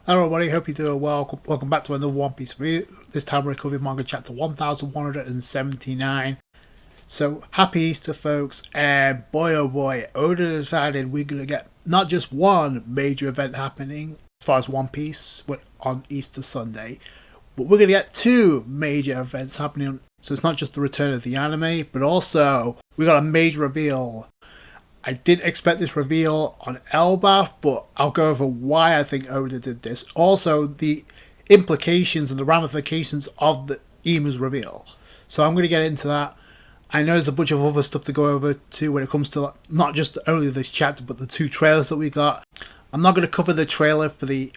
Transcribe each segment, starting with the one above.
Hello everybody, hope you're doing well. Welcome back to another One Piece review. This time we're covering manga chapter 1179. So, happy Easter folks, and boy oh boy, Oda decided we're going to get not just one major event happening as far as One Piece on Easter Sunday, but we're going to get two major events happening. So it's not just the return of the anime, but also we got a major reveal. I didn't expect this reveal on Elbaph, but I'll go over why I think Oda did this. Also, the implications and the ramifications of the Emu's reveal. So I'm going to get into that. I know there's a bunch of other stuff to go over too when it comes to not just only this chapter, but the two trailers that we got. I'm not going to cover the trailer for the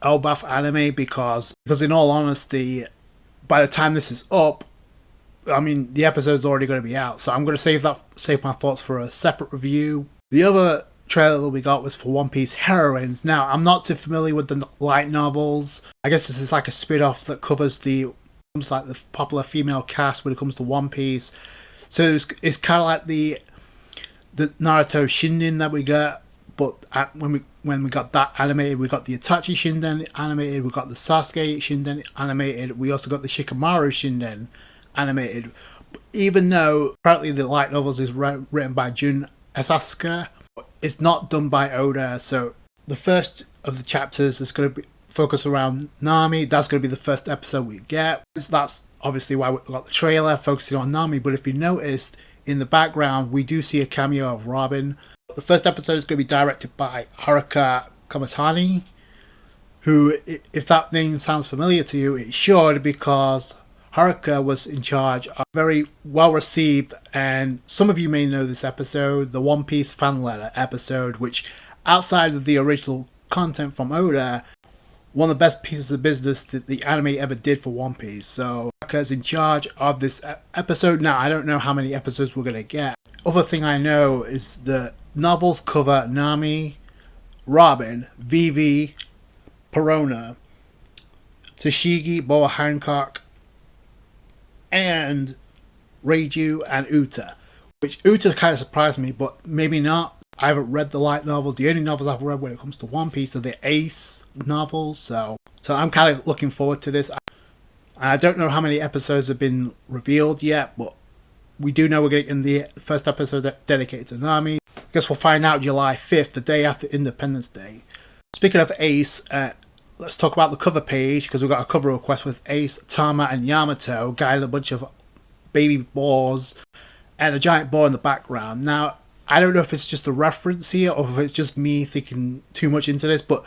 Elbaph anime because in all honesty, by the time this is up, I mean, the episode's already going to be out, so I'm going to save my thoughts for a separate review. The other trailer that we got was for One Piece Heroines. Now, I'm not too familiar with the light novels. I guess this is like a spin-off that covers the popular female cast when it comes to One Piece. So it's kind of like the Naruto Shinden that we got, but when we got that animated, we got the Itachi Shinden animated, we got the Sasuke Shinden animated, we also got the Shikamaru Shinden animated, even though apparently the light novels is written by Jun Asaka, it's not done by Oda. So the first of the chapters is going to be focused around Nami. That's going to be the first episode we get. So that's obviously why we got the trailer focusing on Nami. But if you noticed in the background, we do see a cameo of Robin. The first episode is going to be directed by Haruka Kamatani, who, if that name sounds familiar to you, it should, because Haruka was in charge of a very well received, and some of you may know this episode, the One Piece fan letter episode, which outside of the original content from Oda, one of the best pieces of business that the anime ever did for One Piece. So Haruka's in charge of this episode. Now, I don't know how many episodes we're going to get. Other thing I know is the novels cover Nami, Robin, Vivi, Perona, Tashigi, Boa Hancock, and Reiju and Uta, which Uta kind of surprised me, but maybe not. I haven't read the light novels. The only novels I've read when it comes to One Piece are the Ace novels, so I'm kind of looking forward to this. I don't know how many episodes have been revealed yet, but we do know we're getting the first episode dedicated to Nami. I guess we'll find out July 5th, the day after Independence Day. Speaking of Ace, let's talk about the cover page, because we've got a cover request with Ace, Tama, and Yamato guiding a bunch of baby boars and a giant boar in the background. Now, I don't know if it's just a reference here or if it's just me thinking too much into this, but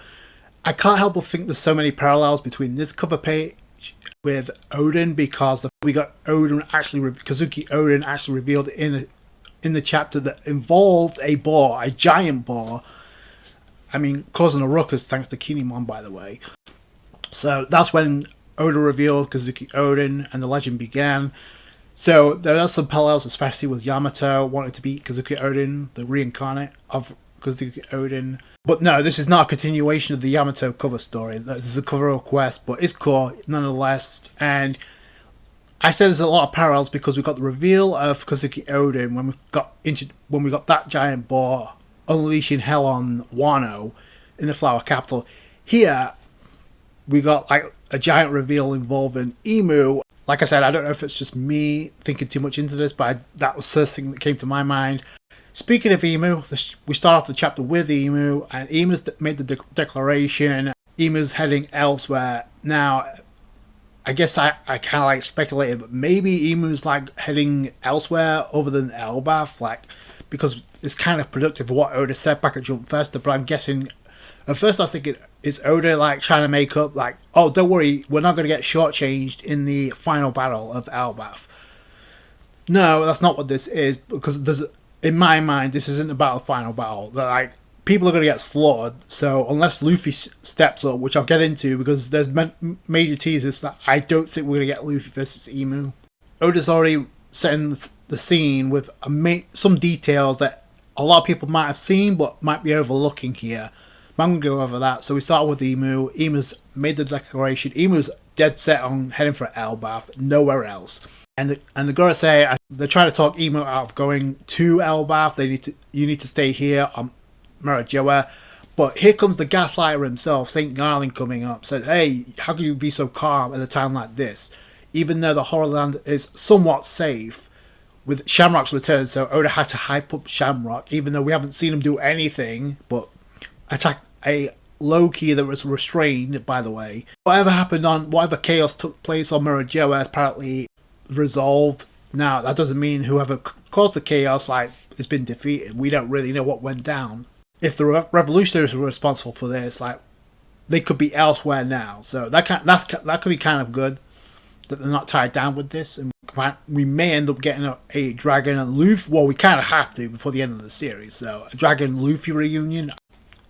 I can't help but think there's so many parallels between this cover page with Odin, because we got Kazuki Odin actually revealed in the chapter that involved a boar, a giant boar. I mean, causing a ruckus thanks to Kinemon, by the way. So that's when Oda revealed Kazuki Odin and the legend began. So there are some parallels, especially with Yamato wanting to beat Kazuki Odin, the reincarnate of Kazuki Odin. But no, this is not a continuation of the Yamato cover story. This is a cover request, but it's cool nonetheless. And I said there's a lot of parallels because we got the reveal of Kazuki Odin when we got that giant boar unleashing hell on Wano in the Flower Capital. Here we got like a giant reveal involving Emu. Like I said, I don't know if it's just me thinking too much into this, but that was the first thing that came to my mind. Speaking of Emu, we start off the chapter with Emu, and Emu's made the declaration. Emu's heading elsewhere. Now, I guess I kind of like speculated, but maybe Emu's like heading elsewhere other than Elbaph, because it's kind of predictive of what Oda said back at Jump Festa, but I'm guessing, at first I was thinking, is Oda like trying to make up, like, oh, don't worry, we're not going to get shortchanged in the final battle of Elbaph. No, that's not what this is, because in my mind, this isn't about the final battle. Like, people are going to get slaughtered, so unless Luffy steps up, which I'll get into, because there's major teasers that I don't think we're going to get Luffy versus Emu. Oda's already setting the scene with some details that a lot of people might have seen but might be overlooking here. But I'm going to go over that. So we start with Emu. Emu's made the declaration. Emu's dead set on heading for Elbaph, nowhere else. And the Gorosei, they're trying to talk Emu out of going to Elbaph. You need to stay here on Marajoa. But here comes the gaslighter himself, St. Garling, coming up, said, hey, how can you be so calm at a time like this? Even though the Horrorland is somewhat safe, with Shamrock's return, so Oda had to hype up Shamrock, even though we haven't seen him do anything but attack a Loki that was restrained, by the way. Whatever chaos took place on Murajoa is apparently resolved. Now, that doesn't mean whoever caused the chaos, has been defeated. We don't really know what went down. If the revolutionaries were responsible for this, they could be elsewhere now. So that could be kind of good that they're not tied down with this, and we may end up getting a Dragon and Luffy. Well, we kind of have to before the end of the series. So a Dragon Luffy reunion.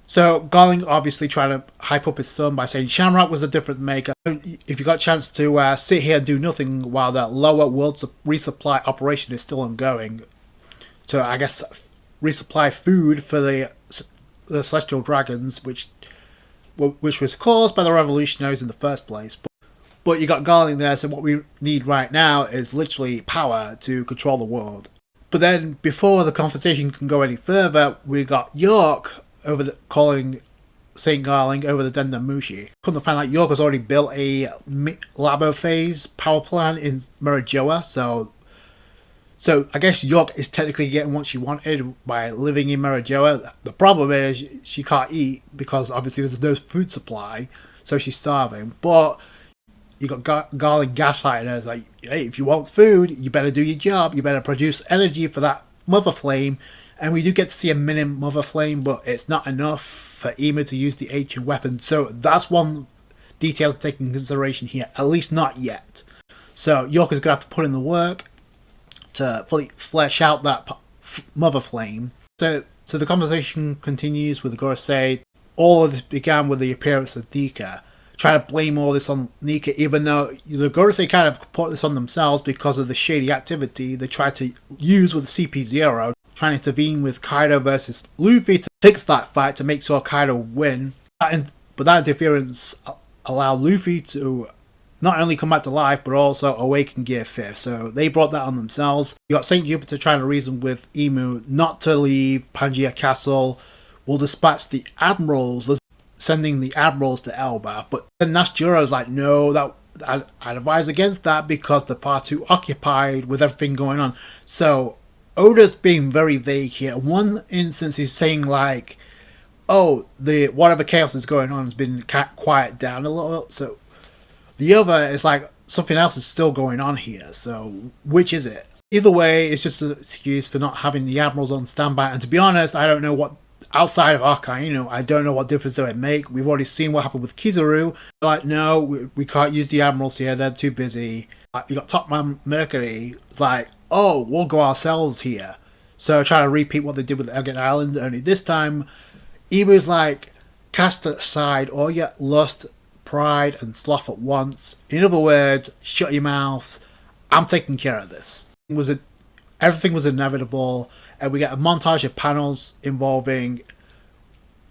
So Garling obviously trying to hype up his son by saying Shamrock was the difference maker. If you got a chance to sit here and do nothing while that lower world resupply operation is still ongoing, to I guess resupply food for the Celestial Dragons, which was caused by the revolutionaries in the first place. But you got Garling there, so what we need right now is literally power to control the world. But then, before the conversation can go any further, we got York calling St. Garling over the Dendamushi. Come to find out, York has already built a Labo phase power plant in Murajoa, so I guess York is technically getting what she wanted by living in Murajoa. The problem is she can't eat because obviously there's no food supply, so she's starving. But you got Garling gaslighting her. It's like, hey, if you want food, you better do your job. You better produce energy for that Mother Flame. And we do get to see a mini Mother Flame, but it's not enough for Emu to use the ancient weapon. So that's one detail to take into consideration here. At least not yet. So York is going to have to put in the work to fully flesh out that Mother Flame. So the conversation continues with Gorosei. All of this began with the appearance of Nika, trying to blame all this on Nika, even though the Gorosei kind of put this on themselves because of the shady activity they tried to use with CP0, trying to intervene with Kaido versus Luffy to fix that fight to make sure Kaido win. But that interference allowed Luffy to not only come back to life, but also awaken Gear 5th. So they brought that on themselves. You got St. Jupiter trying to reason with Emu not to leave Pangaea Castle. We'll dispatch the admirals, sending the admirals to Elbaph. But then Nasjuro's like, no, I'd advise against that because they're far too occupied with everything going on. So Oda's being very vague here. One instance he's saying like, oh, whatever chaos is going on has been quiet down a little. So the other is like something else is still going on here. So which is it? Either way, it's just an excuse for not having the admirals on standby. And to be honest, I don't know what, outside of Akainu, I don't know what difference they would make. We've already seen what happened with Kizaru. Like, no, we can't use the admirals here. They're too busy. You got Top Man Mercury. It's like, oh, we'll go ourselves here. So trying to repeat what they did with Elgin Island. Only this time, Emu's like, cast aside all your lust, pride, and sloth at once. In other words, shut your mouth. I'm taking care of this. Everything was inevitable, and we get a montage of panels involving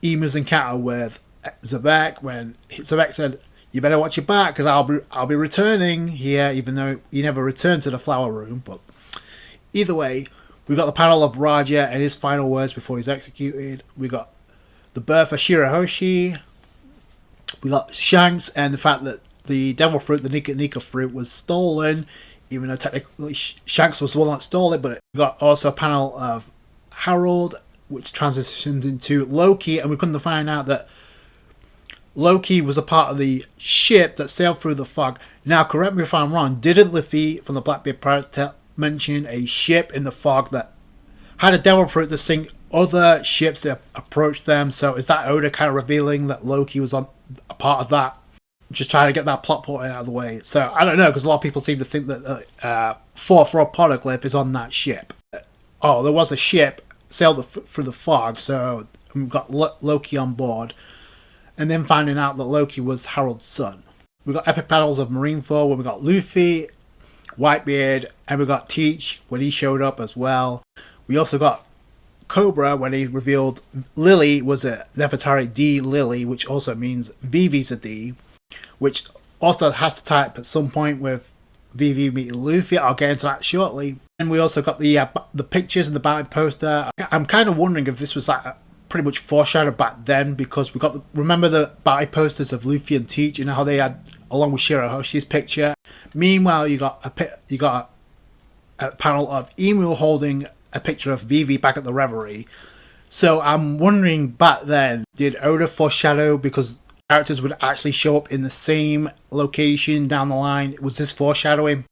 Emu's encounter with Zebek when Zebek said, "You better watch your back because I'll be returning here," even though he never returned to the flower room. But either way, we got the panel of Raja and his final words before he's executed. We got the birth of Shirahoshi. We got Shanks and the fact that the devil fruit, the Nika fruit, was stolen. Even though technically Shanks was the one that stole it, but we got also a panel of Harold, which transitions into Loki, and we come to find out that Loki was a part of the ship that sailed through the fog. Now, correct me if I'm wrong, didn't Luffy from the Blackbeard Pirates mention a ship in the fog that had a devil fruit to sink other ships that approached them? So is that Oda kind of revealing that Loki was on a part of that? Just trying to get that plot point out of the way. So, I don't know, because a lot of people seem to think that Fourth Rod Poneglyph is on that ship. Oh, there was a ship sailed through the fog, so we've got Loki on board. And then finding out that Loki was Harold's son. We got epic battles of Marineford where we got Luffy, Whitebeard, and we got Teach when he showed up as well. We also got Cobra when he revealed Lily was a Nefertari D Lily, which also means Vivi's a D, which also has to tie up at some point with Vivi meeting Luffy. I'll get into that shortly. And we also got the pictures and the bounty poster. I'm kind of wondering if this was like pretty much foreshadowed back then, because we got remember the battle posters of Luffy and Teach, you know how they had along with Shirahoshi's picture. Meanwhile, you got a panel of Emu holding a picture of Vivi back at the Reverie. So I'm wondering, back then, did Oda foreshadow because characters would actually show up in the same location down the line? Was this foreshadowing?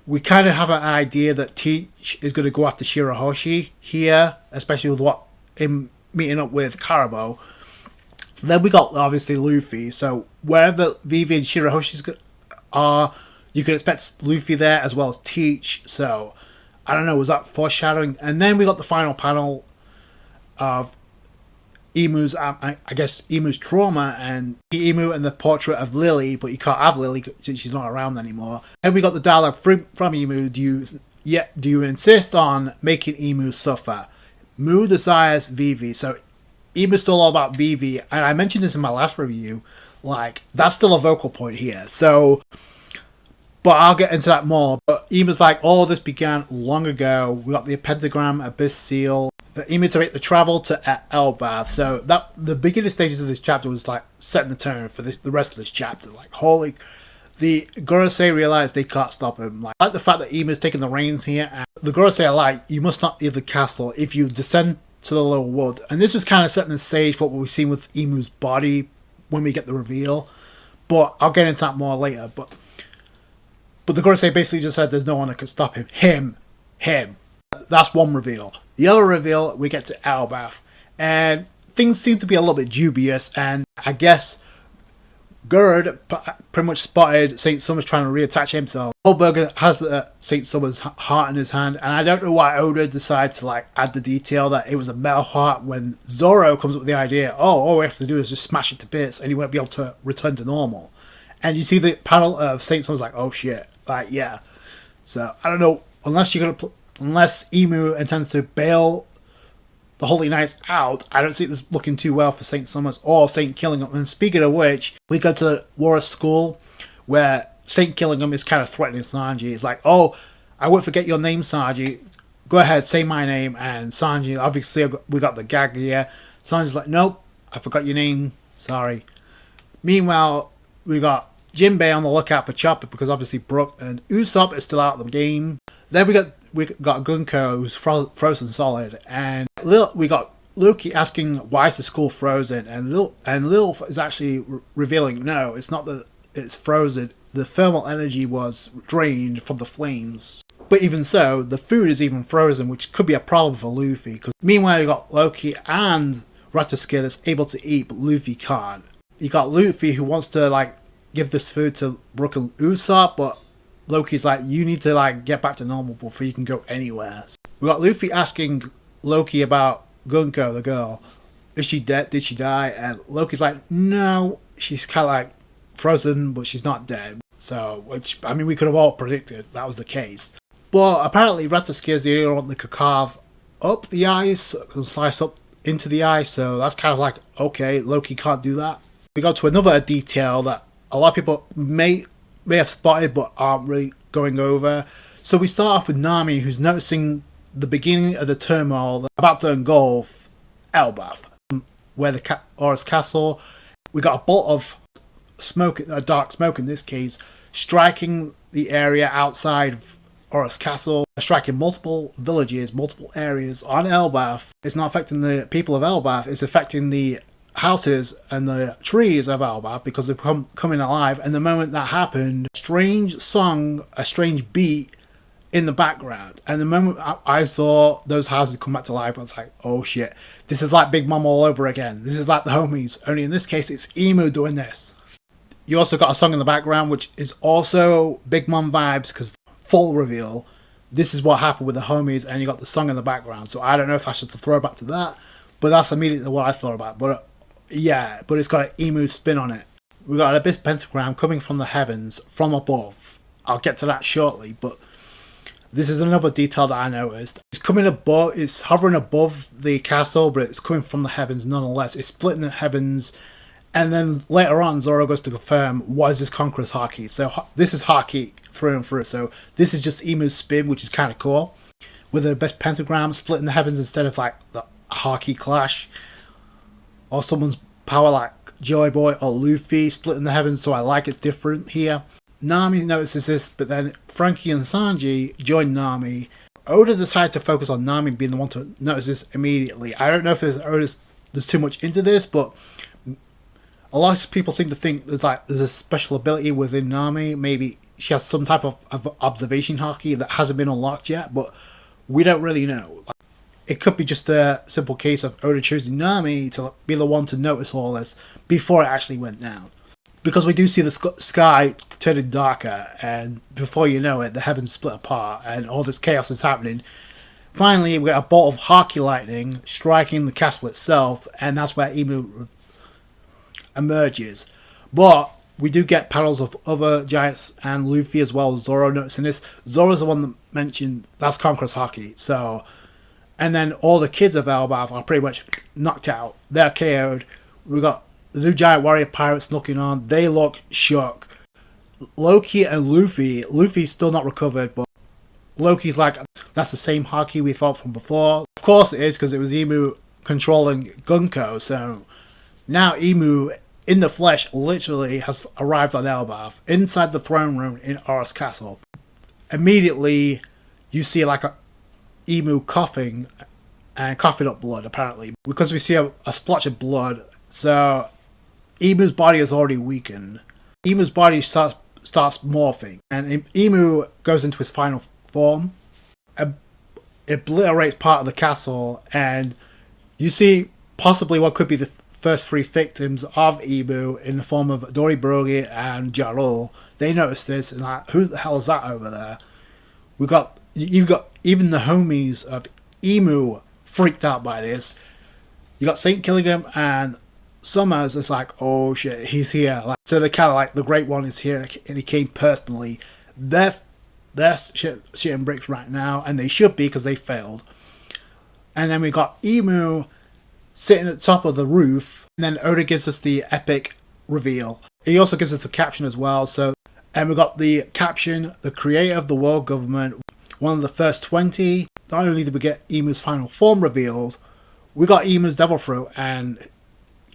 We kind of have an idea that Teach is going to go after Shirahoshi here, especially with him meeting up with Karabo. Then we got obviously Luffy. So wherever Vivi and Shirahoshi are, you could expect Luffy there as well as Teach. So I don't know, was that foreshadowing? And then we got the final panel of Emu's, Emu's trauma, and Emu and the portrait of Lily, but you can't have Lily since she's not around anymore. And we got the dialogue from Emu. Do you insist on making Emu suffer? Mu desires Vivi. So Emu's still all about Vivi, and I mentioned this in my last review. Like, that's still a vocal point here. So, but I'll get into that more. But Emu's like, all this began long ago. We got the pentagram, abyss seal. For Emu to make the travel to Elbaph. So that the beginning stages of this chapter was like setting the tone for the rest of this chapter. Like, the Gorosei realize they can't stop him. Like, I like the fact that Emu's taking the reins here. And the Gorosei are like, you must not leave the castle if you descend to the lower wood. And this was kind of setting the stage for what we've seen with Emu's body when we get the reveal. But I'll get into that more later. But the Gorosei basically just said there's no one that can stop him. Him. That's one reveal. The other reveal, we get to Elbaph, and things seem to be a little bit dubious, and I guess Gerd pretty much spotted Saint Summers trying to reattach himself. Goldberger has Saint Summers' heart in his hand, and I don't know why Oda decided to like add the detail that it was a metal heart when Zoro comes up with the idea, all we have to do is just smash it to bits and he won't be able to return to normal. And you see the panel of Saint Summers like, oh shit, like, yeah. So, I don't know, unless Emu intends to bail the Holy Knights out, I don't see this looking too well for Saint Summers or Saint Killingham. And speaking of which, we go to Wara's school, where Saint Killingham is kind of threatening Sanji. It's like, oh, I won't forget your name, Sanji. Go ahead, say my name. And Sanji, obviously, we got the gag here. Sanji's like, nope, I forgot your name. Sorry. Meanwhile, we got Jinbei on the lookout for Chopper, because obviously Brook and Usopp is still out of the game. Then we got Gunko, who's frozen solid, and we got Loki asking why is the school frozen, and Lil is actually revealing no, it's not that it's frozen. The thermal energy was drained from the flames. But even so, the food is even frozen, which could be a problem for Luffy. Because meanwhile, you got Loki and Ratatoskir that's able to eat, but Luffy can't. You got Luffy who wants to like give this food to Brook and Usopp, but Loki's like, you need to like get back to normal before you can go anywhere. We got Luffy asking Loki about Gunko, the girl. Is she dead? Did she die? And Loki's like, no, she's kind of like frozen, but she's not dead. So, which, I mean, we could have all predicted that was the case. But apparently Ratatoskir is the only one that could carve up the ice and slice up into the ice. So that's kind of like, okay, Loki can't do that. We go to another detail that a lot of people may have spotted but aren't really going over. So we start off with Nami, who's noticing the beginning of the turmoil about to engulf Elbaph, where the Aura's castle. We got a bolt of smoke, a dark smoke in this case, striking the area outside of Aura's castle, striking multiple villages, multiple areas on Elbaph. It's not affecting the people of Elbaph, it's affecting the houses and the trees of Elbaph because they're coming alive. And the moment that happened, a strange song, a strange beat in the background. And the moment I saw those houses come back to life, I was like, oh shit, this is like Big Mom all over again. This is like the homies, only in this case it's Emu doing this. You also got a song in the background which is also Big Mom vibes, because full reveal, this is what happened with the homies, and you got the song in the background. So I don't know if I should throw back to that, but that's immediately what I thought about. But yeah, but it's got an Emu spin on it. We got an abyss pentagram coming from the heavens, from above. I'll get to that shortly, but this is another detail that I noticed. It's coming above, it's hovering above the castle, but it's coming from the heavens nonetheless. It's splitting the heavens, and then later on, Zoro goes to confirm, what is this Conqueror's Haki? So this is Haki through and through. So this is just Emu's spin, which is kind of cool. With an abyss pentagram splitting the heavens instead of like the Haki clash, or someone's power like Joy Boy or Luffy splitting the heavens, so I like it's different here. Nami notices this, but then Frankie and Sanji join Nami. Oda decided to focus on Nami being the one to notice this immediately. I don't know if there's too much into this, but a lot of people seem to think there's a special ability within Nami. Maybe she has some type of observation haki that hasn't been unlocked yet, but we don't really know. It could be just a simple case of Oda choosing Nami to be the one to notice all this before it actually went down. Because we do see the sky turning darker, and before you know it, the heavens split apart, and all this chaos is happening. Finally, we get a bolt of Haki lightning striking the castle itself, and that's where Imu emerges. But we do get panels of other giants and Luffy as well. Zoro noticing this. Zoro's the one that mentioned that's Conqueror's Haki. So, and then all the kids of Elbaph are pretty much knocked out. They're KO'd. We got the new giant warrior pirates looking on. They look shook. Loki and Luffy's still not recovered, but Loki's like, that's the same Haki we fought from before. Of course it is, because it was Imu controlling Gunko. So now Imu in the flesh literally has arrived on Elbaph inside the throne room in Oros Castle. Immediately you see like a Imu coughing and coughing up blood, apparently, because we see a splotch of blood. So Imu's body is already weakened. Imu's body starts morphing, and Imu goes into his final form, obliterates part of the castle, and you see possibly what could be the first three victims of Imu in the form of Doribrogi and Jarul. They notice this and like, who the hell is that over there? You've got even the homies of Imu freaked out by this. You got Saint Killingham and Summers is like, oh shit, he's here. Like, so they're kind of like, the Great One is here and he came personally. They're shitting bricks right now, and they should be because they failed. And then we got Imu sitting at the top of the roof, and then Oda gives us the epic reveal. He also gives us the caption as well. So, and we got the caption, the creator of the world government, one of the first 20. Not only did we get Imu's final form revealed, we got Imu's devil fruit and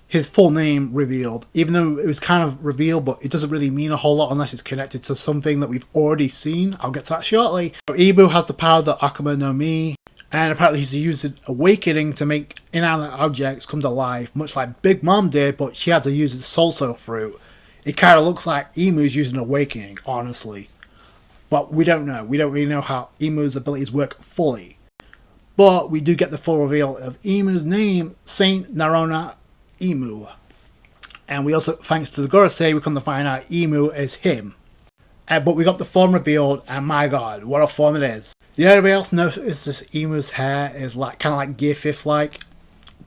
his full name revealed, even though it was kind of revealed, but it doesn't really mean a whole lot unless it's connected to something that we've already seen. I'll get to that shortly. Imu has the power of the Akuma no Mi, and apparently he's using awakening to make inanimate objects come to life, much like Big Mom did, but she had to use the Soul fruit. It kind of looks like Imu's using awakening, honestly. But we don't know. We don't really know how Imu's abilities work fully. But we do get the full reveal of Imu's name, Saint Nerona Imu. And we also, thanks to the Gorosei, we come to find out Imu is him. But we got the form revealed, and my god, what a form it is. Did anybody else notice this Imu's hair is like kind of like Gear 5th like?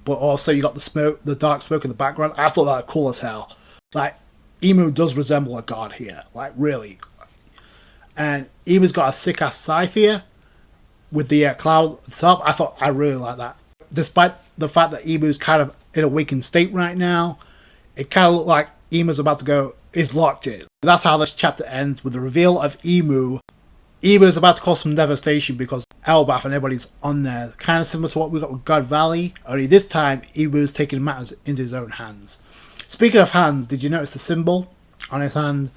But also you got the smoke, the dark smoke in the background. I thought that was cool as hell. Like, Imu does resemble a god here. Like, really. And Imu's got a sick ass scythe here with the cloud at the top. I really like that. Despite the fact that Imu's kind of in a weakened state right now, it kind of looked like Imu's about to go, is locked in. That's how this chapter ends, with the reveal of Imu. Imu is about to cause some devastation because Elbaph and everybody's on there. Kind of similar to what we got with God Valley, only this time Imu's taking matters into his own hands. Speaking of hands, did you notice the symbol on his hand?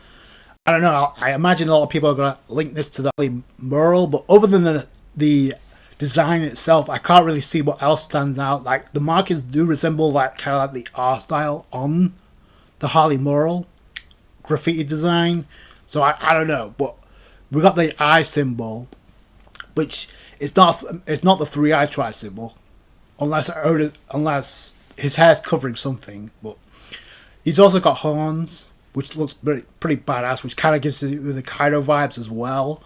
I don't know, I imagine a lot of people are going to link this to the mural, but other than the design itself, I can't really see what else stands out. Like, the markings do resemble like kind of like the art style on the Harley mural graffiti design, so I don't know. But we got the eye symbol, which it's not the 3-eye tri symbol, unless his hair's covering something. But he's also got horns, which looks pretty badass, which kind of gives you the Kaido vibes as well.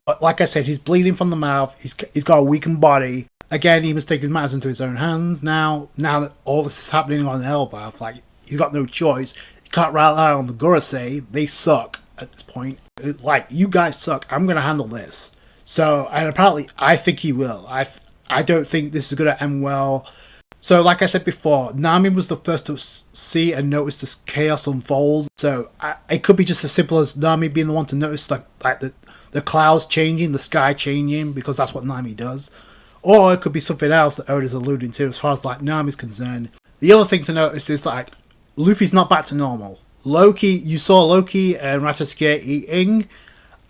But like I said, he's bleeding from the mouth. He's got a weakened body. Again, he was taking matters into his own hands. Now that all this is happening on Elbaph, like, he's got no choice. He can't rely on the Gorosei. They suck at this point. Like, you guys suck. I'm gonna handle this. So, and apparently, I think he will. I don't think this is gonna end well. So, like I said before, Nami was the first to see and notice this chaos unfold. So, it could be just as simple as Nami being the one to notice, like the clouds changing, the sky changing, because that's what Nami does. Or it could be something else that Oda's alluding to as far as like Nami's concerned. The other thing to notice is like Luffy's not back to normal. Loki, you saw Loki and Ratasuke eating.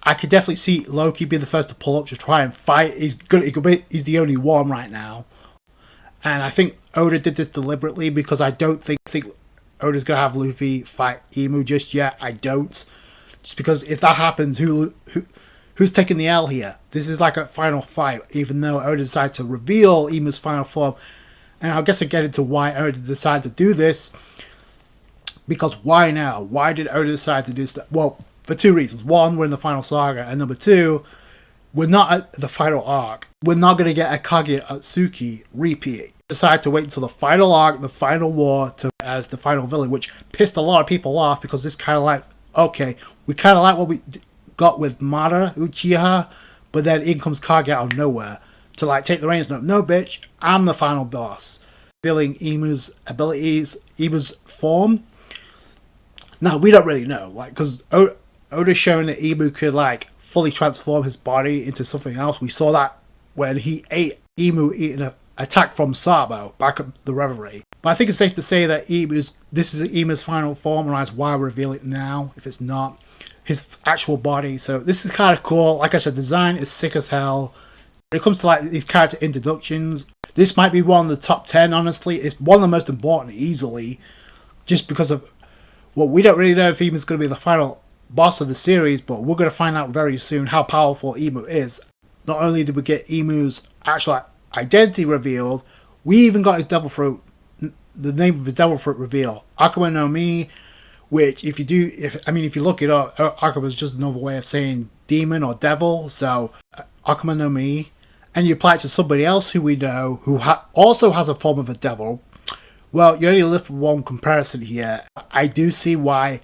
I could definitely see Loki be the first to pull up to try and fight. He's he's the only one right now. And I think Oda did this deliberately because I don't think Oda's going to have Luffy fight Emu just yet. I don't. Just because if that happens, who's taking the L here? This is like a final fight, even though Oda decided to reveal Emu's final form. And I guess I get into why Oda decided to do this. Because why now? Why did Oda decide to do this? Well, for two reasons. One, we're in the final saga. And number two, we're not at the final arc. We're not going to get a Kage Atsuki repeat. Decided to wait until the final arc, the final war, as the final villain, which pissed a lot of people off because this kind of like, okay, we kind of like what we got with Madara Uchiha, but then in comes Kage out of nowhere to like take the reins. No, bitch, I'm the final boss. Revealing Emu's abilities, Emu's form. Now, we don't really know, like, because Oda's showing that Emu could like fully transform his body into something else. We saw that when he ate Emu eating an attack from Sabo back at the Reverie. But I think it's safe to say that this is Emu's final form, and that's why I reveal it now, if it's not his actual body. So this is kind of cool. Like I said, design is sick as hell. When it comes to like these character introductions, this might be one of the top 10, honestly. It's one of the most important, easily, just because of, well, we don't really know if Emu's going to be the final boss of the series, but we're going to find out very soon how powerful Emu is. Not only did we get Emu's actual identity revealed, we even got his devil fruit, the name of his devil fruit revealed, Akuma no Mi, which if you look it up, Akuma is just another way of saying demon or devil. So Akuma no Mi, and you apply it to somebody else who we know who also has a form of a devil. Well, you only live for one comparison here. I do see why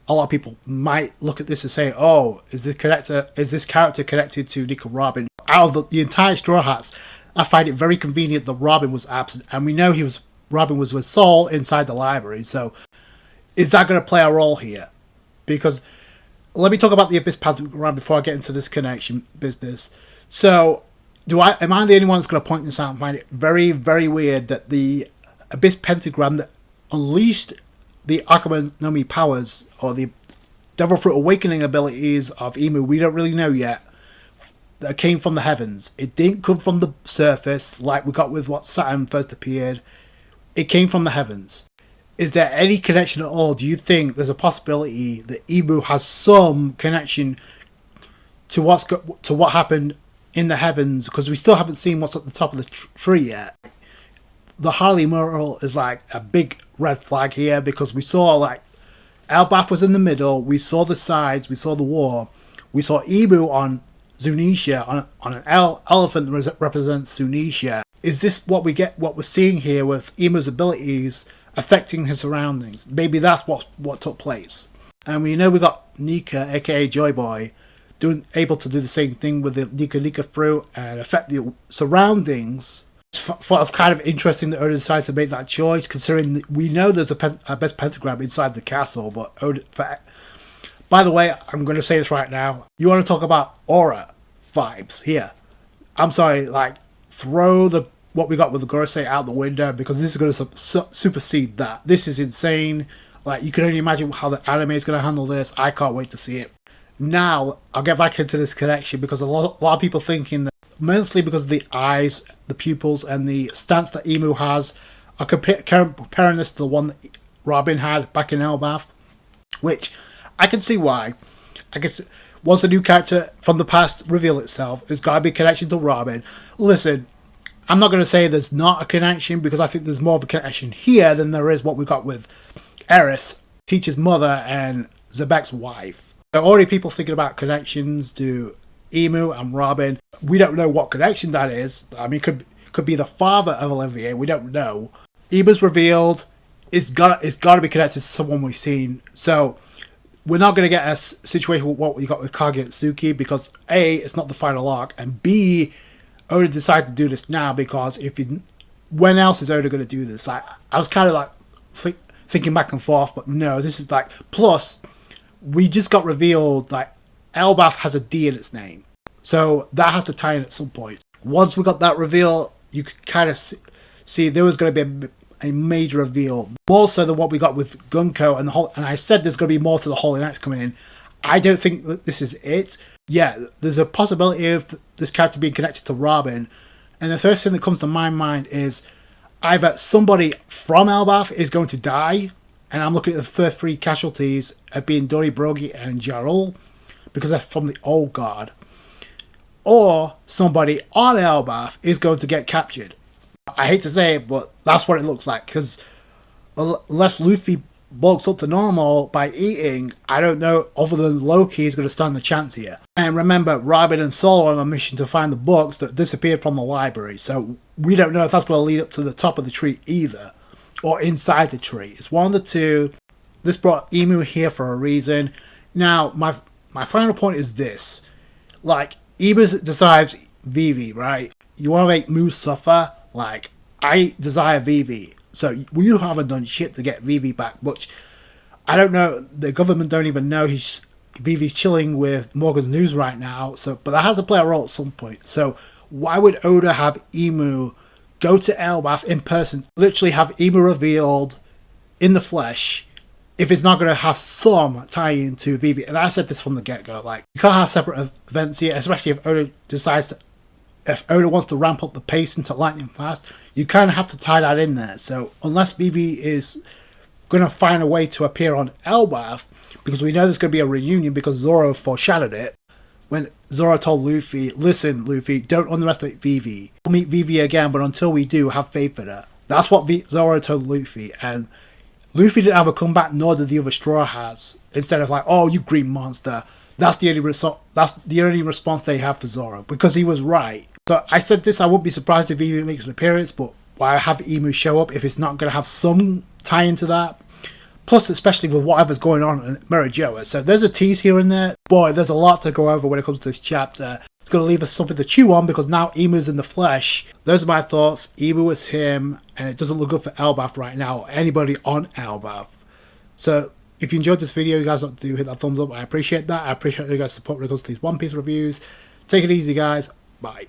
a lot of people might look at this and say, oh, is this character connected to Nico Robin? Out of the entire Straw Hats, I find it very convenient that Robin was absent, and we know Robin was with Saul inside the library. So is that going to play a role here? Because let me talk about the Abyss Pentagram before I get into this connection business. So am I the only one that's going to point this out and find it very, very weird that the Abyss Pentagram that unleashed the Akuma no Mi powers, or the Devil Fruit Awakening abilities of Emu, we don't really know yet, that came from the heavens. It didn't come from the surface like we got with what Saturn first appeared. It came from the heavens. Is there any connection at all? Do you think there's a possibility that Emu has some connection to what happened in the heavens? Because we still haven't seen what's at the top of the tree yet. The Harley mural is like a big red flag here, because we saw like Elbaph was in the middle, we saw the sides, we saw the war, we saw Emu on Zunisha, on an elephant that represents Zunisha. Is this what we're seeing here with Emu's abilities affecting his surroundings? Maybe that's what took place. And we know we got Nika, aka Joy Boy, able to do the same thing with the Nika fruit and affect the surroundings. I thought it was kind of interesting that Oda decided to make that choice, considering that we know there's a best pentagram inside the castle. But by the way, I'm going to say this right now. You want to talk about aura vibes here? I'm sorry, like, throw what we got with the Gorosei out the window, because this is going to supersede that. This is insane. Like, you can only imagine how the anime is going to handle this. I can't wait to see it. Now, I'll get back into this connection, because a lot of people thinking that, mostly because of the eyes, the pupils, and the stance that Emu has, are comparing this to the one that Robin had back in Elbaph, which I can see why. I guess once a new character from the past reveal itself, there's got to be a connection to Robin. Listen, I'm not going to say there's not a connection, because I think there's more of a connection here than there is what we got with Eris, Teacher's mother, and Zebek's wife. There are already people thinking about connections to Emu and Robin. We don't know what connection that is. I mean, could be the father of Olivier. We don't know. Emu's revealed. It's got to be connected to someone we've seen. So we're not going to get a situation with what we got with Kage Atsuki, because A, it's not the final arc, and B, Oda decided to do this now, because when else is Oda going to do this? Like, I was kind of like thinking back and forth, but no, this is like, plus we just got revealed like Elbaph has a D in its name. So that has to tie in at some point. Once we got that reveal, you could kind of see there was going to be a major reveal, more so than what we got with Gunko and the whole. And I said there's going to be more to the Holy Knights coming in. I don't think that this is it. Yeah, there's a possibility of this character being connected to Robin, and the first thing that comes to my mind is either somebody from Elbaph is going to die, and I'm looking at the first 3 casualties of being Dori, Brogi, and Jarl, because they're from the Old Guard, or somebody on Elbaph is going to get captured. I hate to say it, but that's what it looks like, because unless Luffy bulks up to normal by eating, I don't know, other than Loki is going to stand the chance here. And remember, Robin and Solo are on a mission to find the books that disappeared from the library, so we don't know if that's going to lead up to the top of the tree either, or inside the tree. It's one of the two. This brought Emu here for a reason. Now, my final point is this. Like, Emu decides Vivi, right? You want to make Moose suffer? Like, I desire Vivi. So we haven't done shit to get Vivi back, which I don't know. The government don't even know Vivi's chilling with Morgan's News right now. So, but that has to play a role at some point. So why would Oda have Emu go to Elbaph in person, literally have Emu revealed in the flesh, if it's not going to have some tie into Vivi? And I said this from the get-go, like, you can't have separate events here, especially if Oda decides to, if Oda wants to ramp up the pace into lightning fast, you kind of have to tie that in there. So unless Vivi is going to find a way to appear on Elbaph, because we know there's going to be a reunion because Zoro foreshadowed it, when Zoro told Luffy, listen Luffy, don't underestimate Vivi. We'll meet Vivi again, but until we do, have faith in her. That's what Zoro told Luffy, and Luffy didn't have a comeback, nor did the other Straw Hats. Instead of like, oh, you green monster. That's the only response they have for Zoro, because he was right. So I said this, I wouldn't be surprised if Emu makes an appearance, but why have Emu show up if it's not going to have some tie into that? Plus, especially with whatever's going on in Merijoa. So there's a tease here and there. Boy, there's a lot to go over when it comes to this chapter. It's going to leave us something to chew on, because now Emu's in the flesh. Those are my thoughts. Emu is him, and it doesn't look good for Elbaph right now, or anybody on Elbaph. So if you enjoyed this video, you guys don't do hit that thumbs up. I appreciate that. I appreciate you guys' support when it comes to these One Piece reviews. Take it easy, guys. Bye.